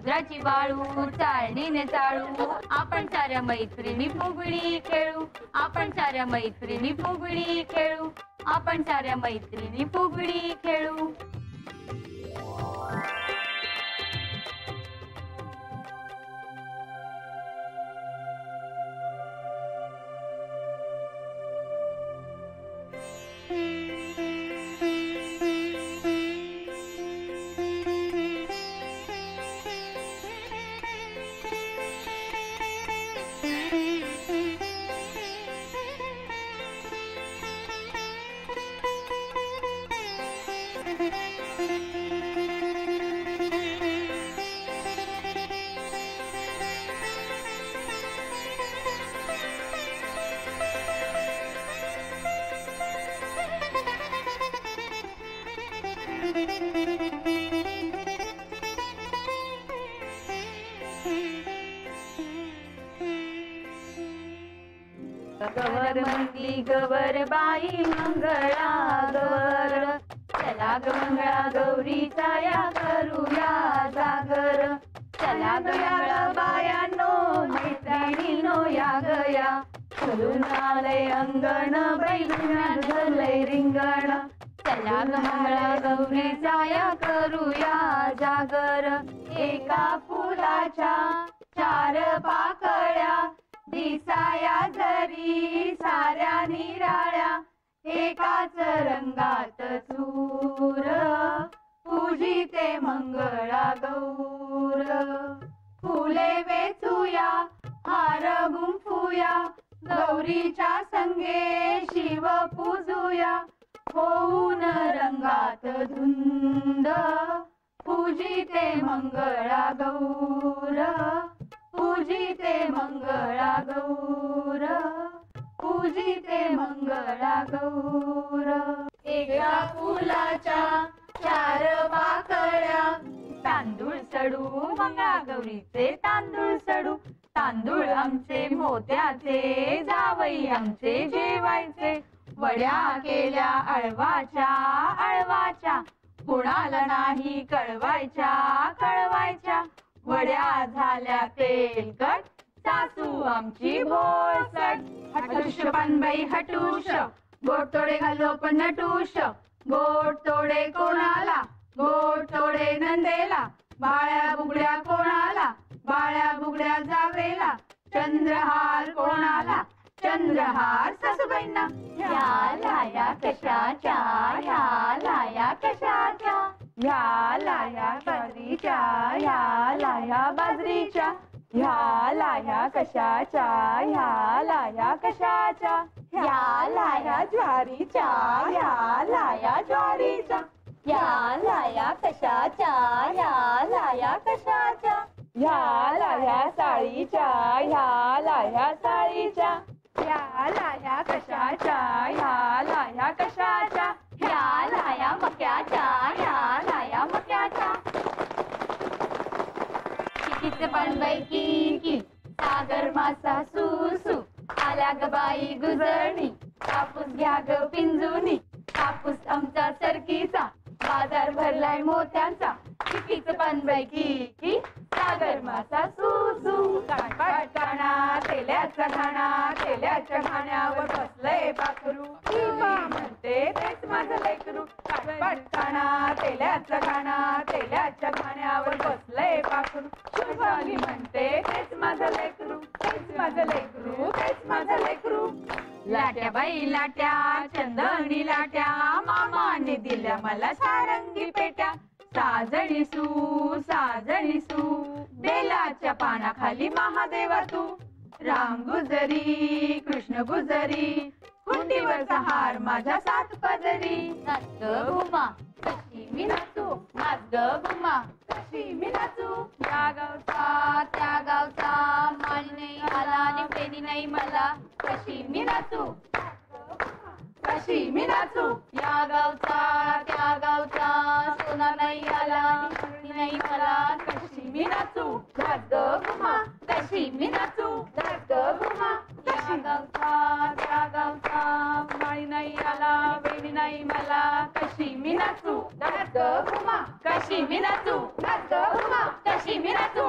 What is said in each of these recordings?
समुद्राची वाळू चाळणीने चाळू, आपण साऱ्या मैत्रिणी फुगडी खेळू, आपण साऱ्या मैत्रिणी फुगडी खेळू, आपण साऱ्या मैत्रिणी फुगडी खेळू. गवर मंगली गवर बाई मंगळा गवर, चला ग मंगळा गौरीचा या करूया जागर. चला ग मंगळा बायानो मैत्रिणीनो या गया, फुलून आलंय अंगण बैलुण्यात झालंय रिंगण. चला ग मंगळा गौरीचा या करूया जागर. एका फुलाच्या चार पाकळ्या दिसाया जरी साऱ्या निराळ्या, एकाच रंगात चूर पूजिते मंगळा गौर. फुले वेचूया हार गुंफूया, गौरीच्या संगे शिव पूजूया. होऊन रंगात धुंद पूजिते मंगळा गौर, पूजिते मंगळा गौर, पूजिते मंगळा गौर. एका फुलाच्या चार पाकळ्या तांदूळ सडू मंगळा गौरीचे तांदूळ सडू. तांदूळ आमचे मोत्याचे जावई आमचे जेवायचे, वड्या केल्या अळवाच्या अळवाच्या, कुणाला नाही कळवायच्या कळवायच्या. वड्या झाल्या तेलकट सासू आमची भोळसट. हटुश पानबाई हटुश गोड तोडे घालो पण नटुश. गोड तोडे कोणाला गोड तोडे नंदेला, बाळ्या बुगड्या कोणाला बाळ्या बुगड्या जावेला. चंद्रहार कोणाला चंद्रहार सासूबाईंना. ह्या लाया कशाच्या ह्या लाया कशाच्या, ह्या लाया बाजरीच्या ह्या लाया बाजरीच्या. ह्या लाया कशाच्या ह्या लाया कशाच्या, ह्या लाया ज्वारीच्या ह्या लाया ज्वारीच्या. ह्या लाया कशाच्या ह्या लाया कशाच्या, ह्या लाया साळीच्या ह्या लाया साळीच्या. ह्या लाया कशाच्या ह्या लाया कशाच्या, ह्या लाया मक्याच्या ह्या लाया मक्याच्या. कितीच पण बाई की सागर मासा सुसू, आल्या ग बाई गुजरणी कापूस घ्या ग पिंजुनी. कापूस आमचा सरकीचा बाजार भरलाय मोत्यांचा. कितीच पण बाई की सागर मासा सुसू. काटपाट काना तेल्याचा घाणा तेल्याच्या घाण्यावर बसलंय पाखरू. म्हणते तेच माझं लेकरू. काटपाट काना तेल्याचा घाणा तेल्याच्या घाण्यावर बसलंय पाखरू. शुभांगी म्हणते तेच माझं लेकरू तेच माझं लेकरू तेच माझं लेकरू. लाट्या बाई लाट्या चंदणी लाट्या, मामाने दिल्या मला सारंगी पेट्या. साजणी सू बेलाच्या पानाखाली महादेवा तू. राम गुजरी कृष्ण गुजरी कुंडीवरचा हार माझ्या सात पदरी. नाच ग घुमा कशी मी नाचू, नाच ग घुमा कशी मी नाचू. या गावचा त्या गावचा माळी नाही आला आणि पेनी नाही मला, कशी मी नाचू कशी मी नाचू. या गावचा त्या गावचा सोना नाही आला नाही मला, कशी मी नाचू. नाच ग घुमा कशी मी नाचू, नाच ग घुमा. या गावचा त्या गावचा माळी नाही आला वेणी नाही मला, कशी मी नाचू. नाच ग घुमा कशी मी नाचू, नाच ग घुमा कशी मी नाचू.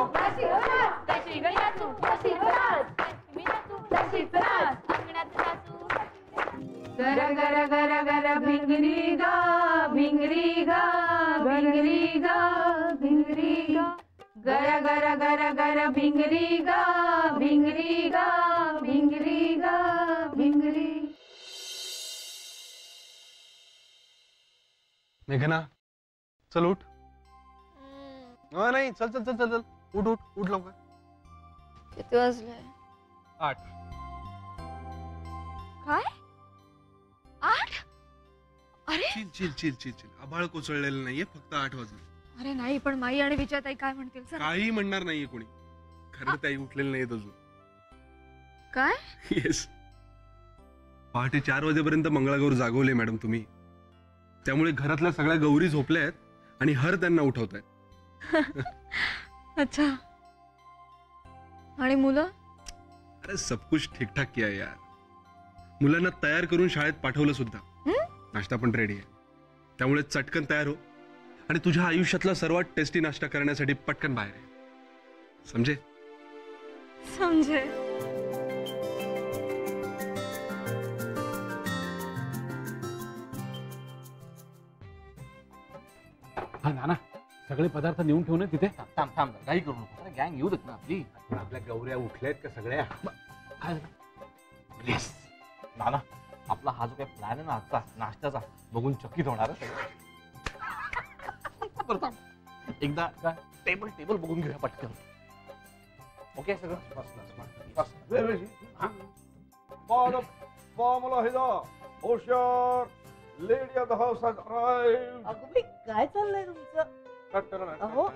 गया भिंगरी गा भिंगरी गा भिंगरी गा भिंगरी गा गरा गरा गरा गरा भिंगरी गा भिंगरी गा भिंगरी गा भिंगरी. मेघना चल उठ. नाही चल चल चल चल चल उठ उठ उठ लवकर. किती वाजले? 8. काय? 8? अरे chill chill chill chill chill. आभाळ कोसळलेलं नाहीये, फक्त 8 वाजले. अरे नाही, पण माई आणि विजयाताई काय म्हणतील सर? काही म्हणणार नाहीये कोणी. खरं ताई उठलेलं नाहीये अजून. काय? येस. पहाटे 4 वाजेपर्यंत मंगळागौर जागवले मॅडम तुम्ही. त्यामुळे घरातल्या सगळ्या गौरी झोपल्या आहेत आणि हर त्यांना उठवतायत. अच्छा. आणि मुलं? अरे सब कुछ ठीक ठाक किया यार. मुलांना तयार करून शाळेत पाठवलं सुद्धा. नाश्ता पण रेडी आहे. त्यामुळे चटकन तयार हो आणि तुझ्या आयुष्यातला सर्वात टेस्टी नाश्ता करण्यासाठी पटकन बाहेर आहे. समजे? समजे. हा नाना, सगळे पदार्थ नेऊन ठेवून तिथे. थांब थांब काही करू नको. गँग येऊ देत ना आपली. पण आपल्या गौऱ्या उठल्यात का सगळ्या? काय येस नाना, आपला हा जो काही प्लॅन आहे ना आजचा नाश्त्याचा, बघून चकित होणार आहे सगळं. बरं थांब, एकदा टेबल टेबल बघून घेऊया पटकन. ओके सगळं lady of the house has arrived. अगं बाई, काय चाललंय तुमचं? अहो.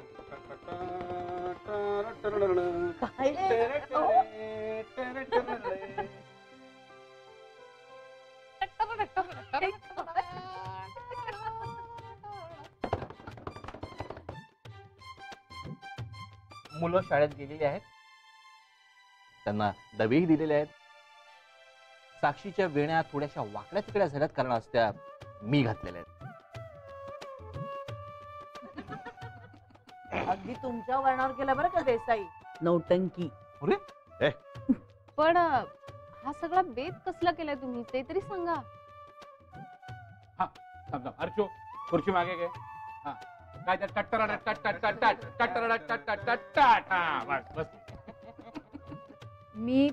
काय मुलं शाळेत गेलेली आहेत, त्यांना डबेही दिलेले आहेत. साक्षीच्या वेण्या थोड्याशा वाकड्या तिकड्या झाल्यात, कारण आज त्या मी घातलेल्या आहेत. अगदी तुमच्या वर्णावर केलं बरं का देसाई. नौटंकी. पण हा सगळा बेत कसला केलाय तुम्ही ते तरी सांगा. अर्चो, खुर्ची मागे घे. हा, काय त्या टट्टराडट टट टट टट टट टट्टराडट टट टट टट टट. हा, बस बस. मी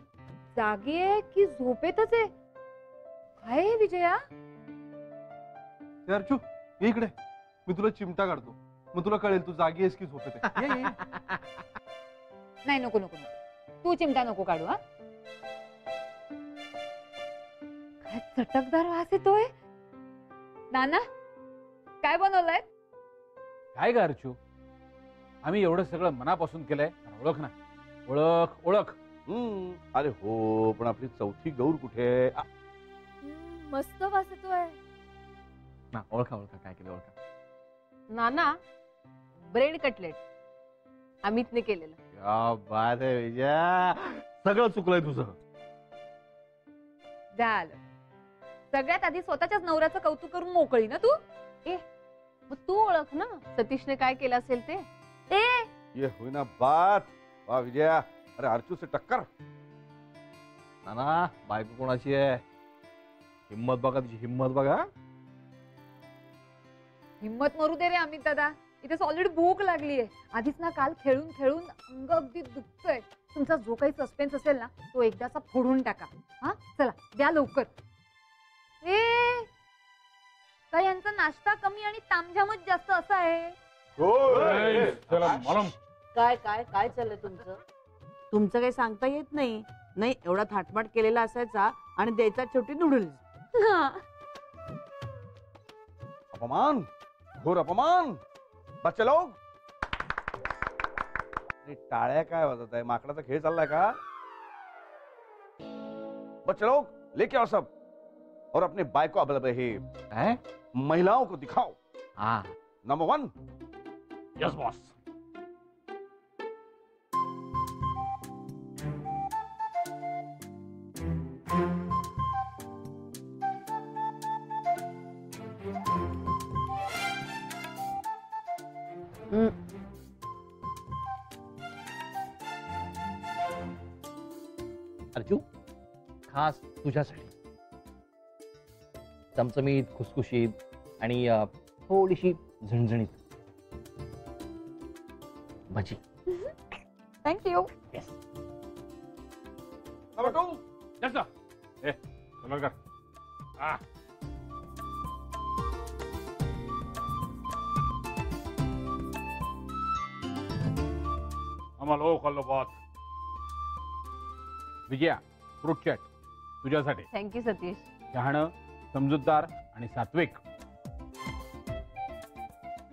जागी आहे की झोपेतच आहे? काय आहे विजया? अर्चू ये इकडे. मी तुला चिमटा काढतो, मग तुला कळेल तू जागी आहेस की झोपेत आहे. ये, ये. नाही, नको नको नको. तू चिमटा नको काढू. हा, काय चटकदार वास येतोय. नाना, काय बनवलंय? काय ग अर्चू, आम्ही एवढं सगळं मनापासून केलंय. ओळख ना, ओळख ओळख. अरे हो, पण आपली चौथी गौर कुठे? मस्त वास येतोय. ना ओळखा ओळखा, काय केलं ओळखा. नाना, ब्रेड कटलेट अमितने केलेलं. क्या बात आहे विजया, सगळं चुकलंय तुझं. झालं. सगळ्यात आधी स्वतःच्याच नवऱ्याचं कौतुक करून मोकळी ना तू. मग तू ओळख ना सतीशने काय केलं असेल ते. ये होईना बात. वा विजया, अरे अर्चू से टक्कर. नाना, बायको कोणाची आहे? हिम्मत बघा तुझी, हिम्मत बघा. हिम्मत मरू दे रे अमित दादा. इथे ऑलरेडी भूक लागली आहे. आधीच ना काल खेळून खेळून अंग अगदी दुखतोय. तुमचा जो काही सस्पेन्स असेल ना तो एकदाचा फोडून टाका. हा, चला द्या लवकर. का यांचा नाश्ता कमी आणि तामझामच जास्त असा आहे? काय काय काय चाललंय तुमचं? तुमचं काही सांगता येत नाही. नाही, एवढा थाटमाट केलेला असायचा आणि द्यायचा शेवटी नूडल्स. अपमान, घोर अपमान. बच्चे लोग, टाळ्या काय वाजत आहे? माकडाचा खेळ चाललाय का? बच्चे लोग लेके आओ सब, और अपने बाइक को अब है? महिलाओं को दिखाओ. हाँ. नंबर 1. Yes boss. अर्जू, खास तुझ्यासाठी. चमचमीत, खुसखुशीत आणि थोडीशी झणझणीत भजी. थँक्यू. जास्त ए चला कर. आ. आम्हाला ओ खाल्लं बात. विजया फ्रूट चॅट तुझ्यासाठी. थँक्यू सतीश. शहाणं, समजूतदार आणि सात्विक.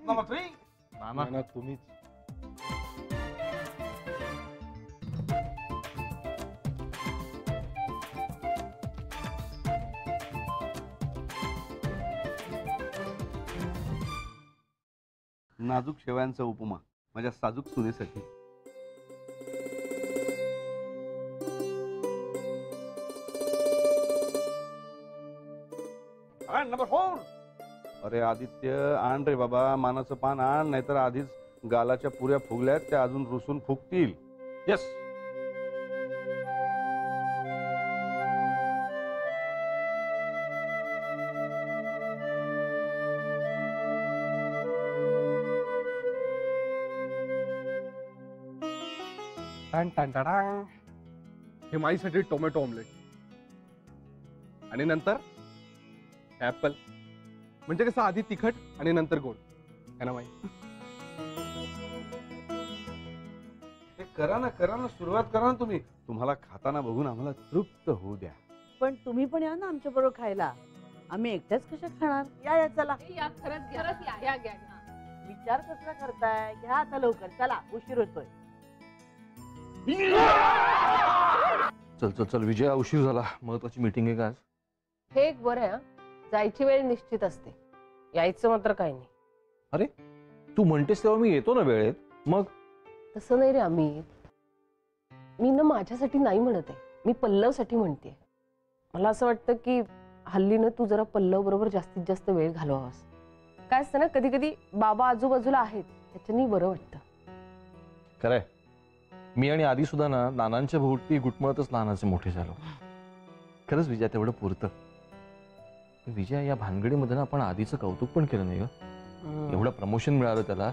मामा तुम्हीच. नाजूक शेवयांचा उपमा माझ्या साजूक सुनेसाठी. नंबर 4. अरे आदित्य आण रे बाबा, मानाचं पान आण, नाहीतर आधीच गालाच्या पुऱ्या फुगल्यात त्या अजून रुसून फुगतील. येस. हे माईसाठी टोमॅटो ऑमलेट आणि नंतर ऍपल. म्हणजे कसं आधी तिखट आणि नंतर गोड है ना माई? करा ना सुरुवात करा ना तुम्ही. तुम्हाला खाताना बघून आम्हाला तृप्त होऊ द्या. पण तुम्ही पण या ना आमच्या बरोबर खायला. आम्ही एकट्याच कशा खाणार? या चला. या खरंच घ्या. विचार कसला करताय? घ्या आता लवकर, चला उशीर होतोय. चल विजया, उशीर झाला. महत्वाची मीटिंग आहे का आज? हे एक बरं आहे हं. जायची वेळ निश्चित असते, यायचं मात्र काही नाही. अरे तू म्हणतेस तेव्हा मी येतो ना वेळेत. मग तसं नाही रे अमित, मी ना माझ्यासाठी नाही म्हणत आहे, मी पल्लवसाठी म्हणते. मला असं वाटतं की हल्ली ना तू जरा पल्लव बरोबर जास्तीत जास्त वेळ घालवावास. काय असतं ना, कधी कधी बाबा आजूबाजूला आहेत त्याच्यानी बरं वाटतं. खरंय, मी आणि आधी सुद्धा ना नानांच्या भोवती गुटमळतच लहानाचे मोठे झालो. खरंच विजया तेवढं पुरतं. विजया, या भानगडीमध्ये ना आपण आधीचं कौतुक पण केलं नाही ग. एवढं प्रमोशन मिळालं त्याला,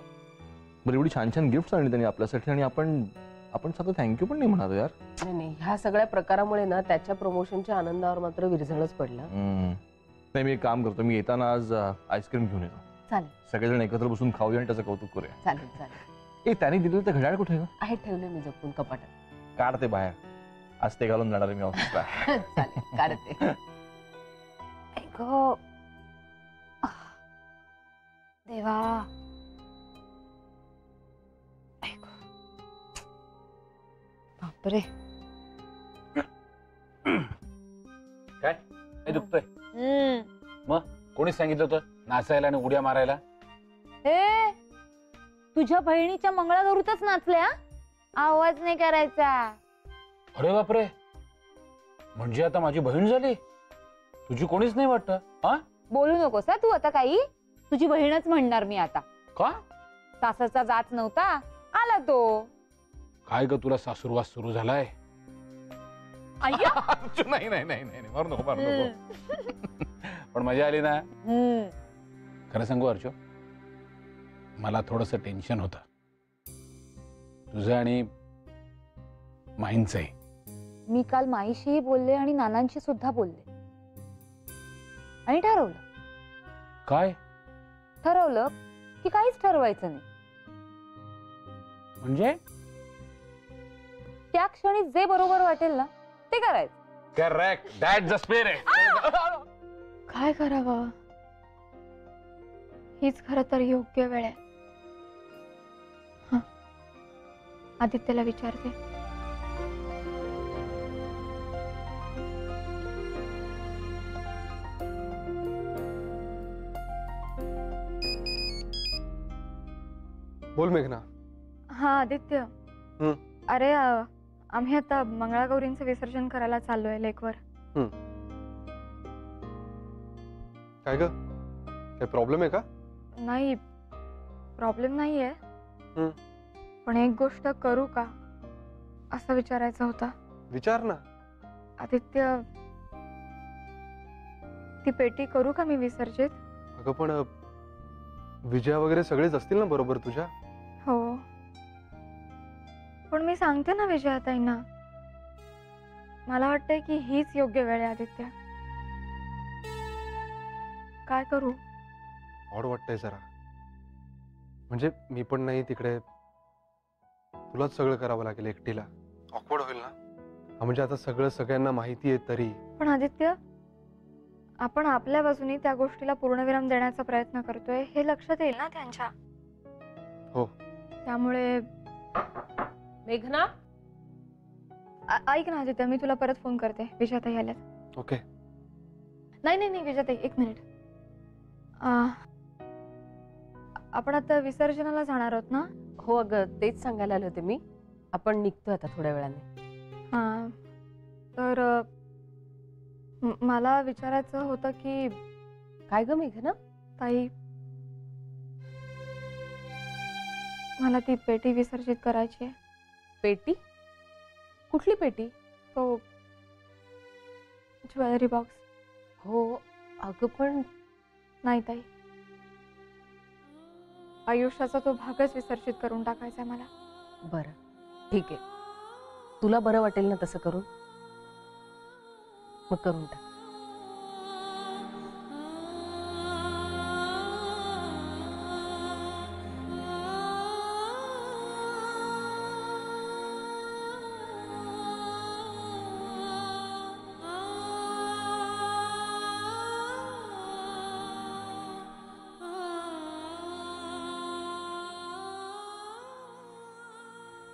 बरं एवढी छान छान गिफ्ट आणली त्यांनी आपल्यासाठी, आणि आपण साधं थँक्यू पण नाही म्हणालो यार. नाही, ह्या सगळ्या प्रकारामुळे ना त्याच्या प्रमोशनच्या आनंदावर मात्र विरझळच पडला. नाही, मी एक काम करतो, मी येताना आज आईस्क्रीम घेऊन येतो. चालेल. सगळेजण एकत्र बसून खाऊया आणि त्याचं कौतुक करूया. चालेल. त्याने दिलेलं तर घड्याळ कुठे आहे, ठेवलं मी जपून कपाटात. काढते बाहेर, आज ते घालून जाणार मी ऑफिसला. चालेल, काढते. देवा, बापरे. काय हे दुखतोय? मग कोणी सांगितलं होतं नाचायला आणि उड्या मारायला? हे तुझ्या बहिणीच्या मंगळागौरीतच नाचल्या? आवाज नाही करायचा. अरे बापरे, म्हणजे आता माझी बहीण झाली? तुझी कोणीच नाही वाटतं? हा, बोलू नकोस तू आता काही. तुझी बहीणच म्हणणार मी आता. का? सासरचा जाच नव्हता, आला तो. काय ग, तुला सासूरवास सुरू झालाय? नाही नाही नाही नाही, मारू नको मारू नको. पण मजा आली ना? खरं सांगू अर्चो, मला थोडस टेन्शन होतं तुझं आणि माईंचंही. मी काल माईशीही बोलले आणि नानांशी सुद्धा बोलले आणि ठरवलं. काय ठरवलं की काहीच ठरवायचं नाही. म्हणजे? त्या क्षणी जे बरोबर वाटेल ना ते करायचं. Correct, that's the spirit. काय करावं, हीच खरं तर योग्य वेळ आहे. आदित्यला विचारते. बोल मेघना. हा आदित्य, अरे आम्ही आता मंगळागौरींचं विसर्जन करायला चाललोय लेकवर. काय ग, काय प्रॉब्लेम आहे का? नाही, प्रॉब्लेम नाहीये, पण एक गोष्ट करू का असं विचारायचं होतं. विचार ना. आदित्य, ती पेटी करू का मी विसर्जित? अगं पण विजया वगैरे सगळेच असतील ना बरोबर तुझ्या? हो, पण मी सांगते ना विजयाताईंना, मला वाटतंय की हीच योग्य वेळ आहे आदित्य. काय करू? ऑड वाटतंय जरा. म्हणजे मी पण नाही तिकडे, तुलाच सगळं करावं लागेल एकटीला. ऑकवर्ड होईल ना. म्हणजे आता सगळं सगळ्यांना माहिती आहे तरी. पण आदित्य, आपण आपल्या बाजूनी त्या गोष्टीला पूर्णविराम देण्याचा प्रयत्न करतोय हे लक्षात येईल ना त्यांच्या. हो. त्यामुळे मेघना, ऐक ना आदित्य, मी तुला परत फोन करते. विजयाताई आल्यात. ओके. नाही विजयाताई, एक मिनिट. आपण आता विसर्जनाला जाणार आहोत ना? हो अगं, तेच सांगायला आले होते मी. आपण निघतोय आता थोड्या वेळाने. हा, तर मला विचारायचं होतं की काय ग मेघना? ताई, मला ती पेटी विसर्जित करायची आहे. पेटी? कुठली पेटी? तो ज्वेलरी बॉक्स. हो अगं, पण नाही ताई, आयुष्याचा तो भागच विसर्जित करून टाकायचा आहे मला. बरं ठीक आहे, तुला बरं वाटेल ना तसं करून, मग करून टाक.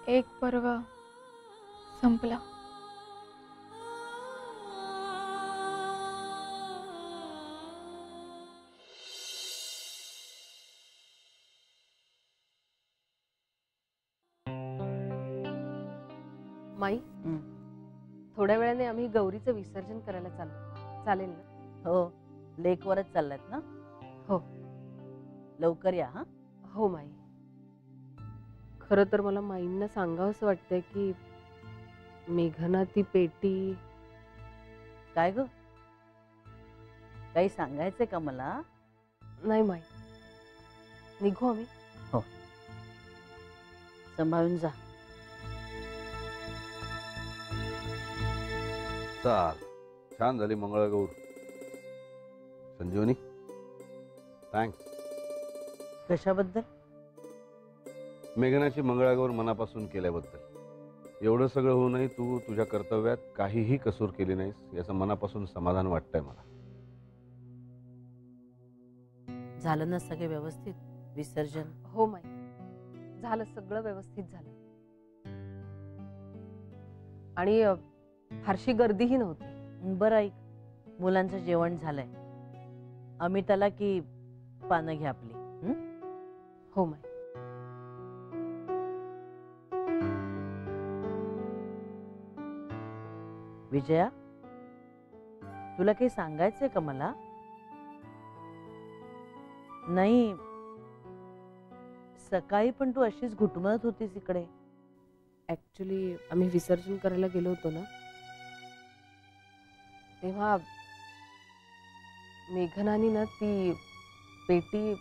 एक पर्व संपला. माई, थोड्या वेळाने आम्ही गौरीचं विसर्जन करायला चालेल ना? हो, लेकवरच चाललात ना? हो. लवकर या. हा, हो माई. खरं तर मला माईंना सांगावंसं वाटतंय की मेघना ती पेटी. काय ग, काही सांगायचंय का मला? नाही माई, निघू आम्ही. हो, सांभाळून जा. चाल, छान झाली मंगळगौर. संजीवनी, थँक्स. कशाबद्दल? मेघनाची मंगळागौर मनापासून केल्याबद्दल. एवढं सगळं होऊनही तू तुझ्या कर्तव्यात काहीही कसूर केली नाहीस, याचं मनापासून समाधान वाटतंय मला. झालं ना सगळे व्यवस्थित विसर्जन? हो माई, झालं, सगळं व्यवस्थित झालं. आणि फारशी गर्दीही नव्हती. बरं ऐक, मुलांचं जेवण झालंय. अमिताला की पानं घ्या आपली. हो माई. विजया, तुला काही सांगायचंय का मला? नाही, सकाळी पण तू अशीच घुटमळत होतीस इकडे. ऍक्च्युली आम्ही विसर्जन करायला गेलो होतो ना, तेव्हा मेघनानी ना ती पेटी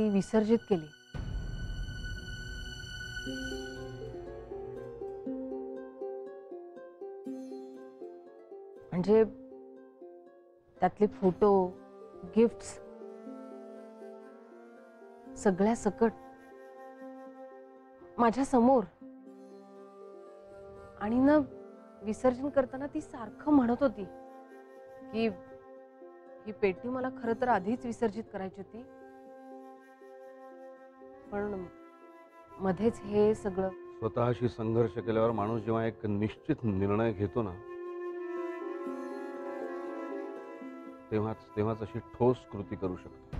विसर्जित केली. म्हणजे त्यातले फोटो, गिफ्ट्स सगळ्या सकट माझ्या समोर. आणि ना विसर्जन करताना ती सारखं म्हणत होती की ही पेटी मला खरं तर आधीच विसर्जित करायची होती, पण मध्येच हे सगळं. स्वतःशी संघर्ष केल्यावर माणूस जेव्हा एक निश्चित निर्णय घेतो ना, तेव्हाच अशी ठोस कृती करू शकतो.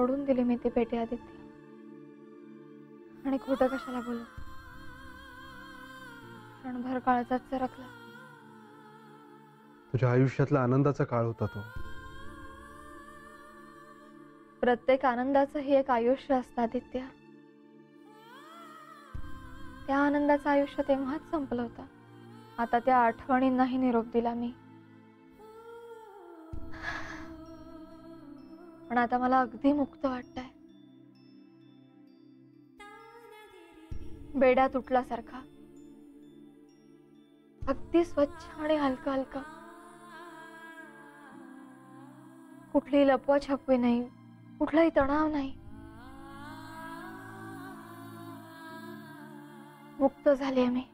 सोडून दिली मी ती पेटी आदित्य. आणि खोटं कशाला बोलू. क्षणभर काळजात सरकला. तुझ्या आयुष्यातला आनंदाचा काळ होता तो. प्रत्येक आनंदाचं हे एक आयुष्य असतं आदित्य. त्या आनंदाचं आयुष्य तेव्हाच संपलं होतं. आता त्या आठवणींनाही निरोप दिला मी. पण आता मला अगदी मुक्त वाटतंय. बेडा तुटल्यासारखा, अगदी स्वच्छ आणि हलका हलका. कुठलीही लपवा छपवी नाही, कुठलाही तणाव नाही. मुक्त झाले मी.